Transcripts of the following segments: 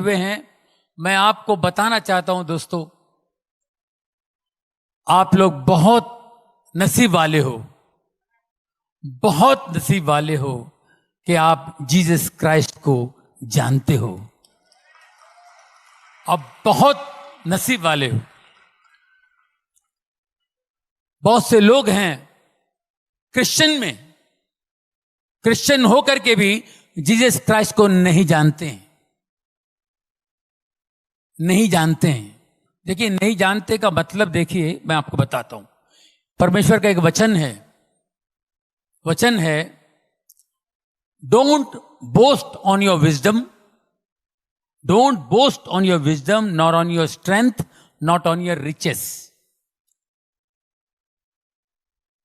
हुए हैं। मैं आपको बताना चाहता हूं दोस्तों, आप लोग बहुत नसीब वाले हो, बहुत नसीब वाले हो कि आप जीसस क्राइस्ट को जानते हो। आप बहुत नसीब वाले हो। बहुत से लोग हैं क्रिश्चियन होकर के भी जीसस क्राइस्ट को नहीं जानते हैं, नहीं जानते हैं। देखिए, नहीं जानते का मतलब देखिए, मैं आपको बताता हूं। परमेश्वर का एक वचन है, don't boast on your wisdom, don't boast on your wisdom not on your strength, not on your riches.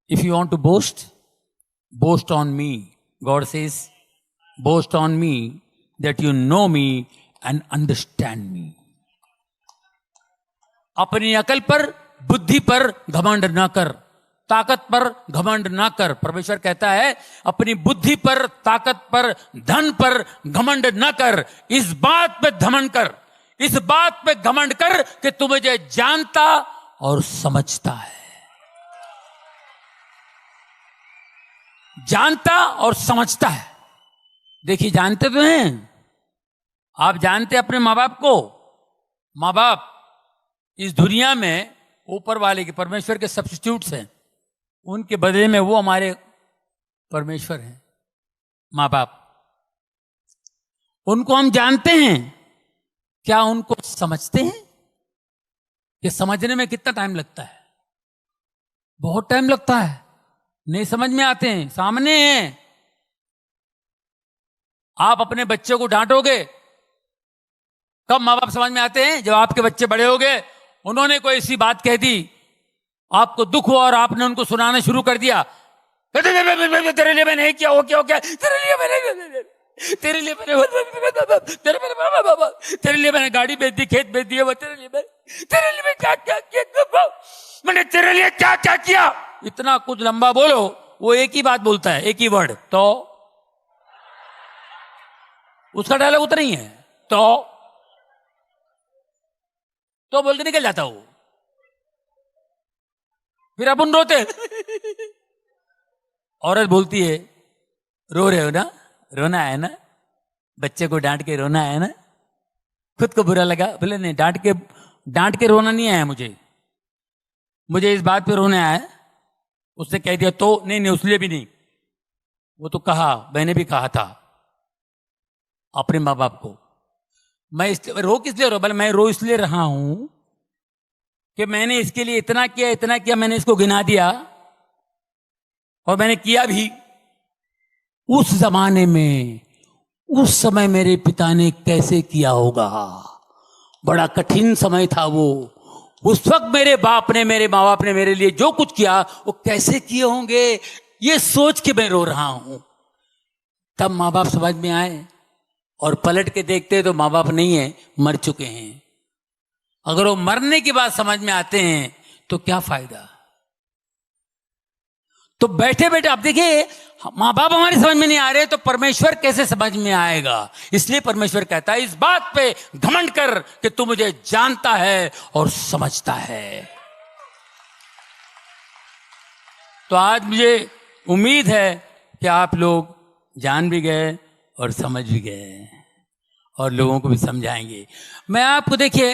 If you want to boast on me. God says, boast on me that you know me and understand me. अपनी अकल पर, बुद्धि पर घमंड ना कर, ताकत पर घमंड ना कर। परमेश्वर कहता है, अपनी बुद्धि पर, ताकत पर, धन पर घमंड ना कर। इस बात पे घमंड कर, इस बात पे घमंड कर कि तू मुझे जानता और समझता है। जानता और समझता है। देखिए, जानते तो हैं आप, जानते अपने माँ बाप को। माँ बाप इस दुनिया में ऊपर वाले के, परमेश्वर के सब्स्टिट्यूट्स हैं। उनके बदले में वो हमारे परमेश्वर हैं, माँ बाप। उनको हम जानते हैं, क्या उनको समझते हैं? कि समझने में कितना टाइम लगता है? बहुत टाइम लगता है, नहीं समझ में आते हैं, सामने हैं। आप अपने बच्चे को डांटोगे, कब माँ बाप समझ में आते हैं? जब आपके बच्चे बड़े हो गए, उन्होंने कोई ऐसी बात कह दी, आपको दुख हुआ और आपने उनको सुनाना शुरू कर दिया। तेरे लिए मैंने किया, वो क्या, तेरे लिए मैंने, तेरे लिए मैंने गाड़ी बेच दी, खेत बेच दिया, तेरे लिए मैं क्या क्या किया, मैंने तेरे लिए क्या क्या किया। इतना कुछ लंबा बोलो, वो एक ही बात बोलता है, एक ही वर्ड, तो। उसका डायलॉग उतना ही है, तो बोल के निकल जाता वो। फिर अपन रोते। औरत बोलती है, रो रहे हो ना, रोना है ना, बच्चे को डांट के रोना है ना, खुद को बुरा लगा। बोले नहीं, डांट के रोना नहीं आया मुझे इस बात पे रोना आया। उसने कह दिया तो नहीं, उसलिए भी नहीं, वो तो कहा, मैंने भी कहा था अपने माँ बाप को। मैं रो किस लिए रो? बोले मैं रो इसलिए रहा हूं कि मैंने इसके लिए इतना किया, मैंने इसको गिना दिया और मैंने किया भी। उस जमाने में, उस समय मेरे पिता ने कैसे किया होगा, बड़ा कठिन समय था वो। उस वक्त मेरे माँ बाप ने मेरे लिए जो कुछ किया, वो कैसे किए होंगे, ये सोच के मैं रो रहा हूं। तब माँ बाप समझ में आए, और पलट के देखते तो माँ बाप नहीं है, मर चुके हैं। अगर वो मरने के बाद समझ में आते हैं तो क्या फायदा। तो बैठे बैठे आप देखिए, माँ बाप हमारी समझ में नहीं आ रहे तो परमेश्वर कैसे समझ में आएगा। इसलिए परमेश्वर कहता है, इस बात पे घमंड कर कि तू मुझे जानता है और समझता है। तो आज मुझे उम्मीद है कि आप लोग जान भी गए और समझ भी गए और लोगों को भी समझाएंगे। मैं आपको देखिए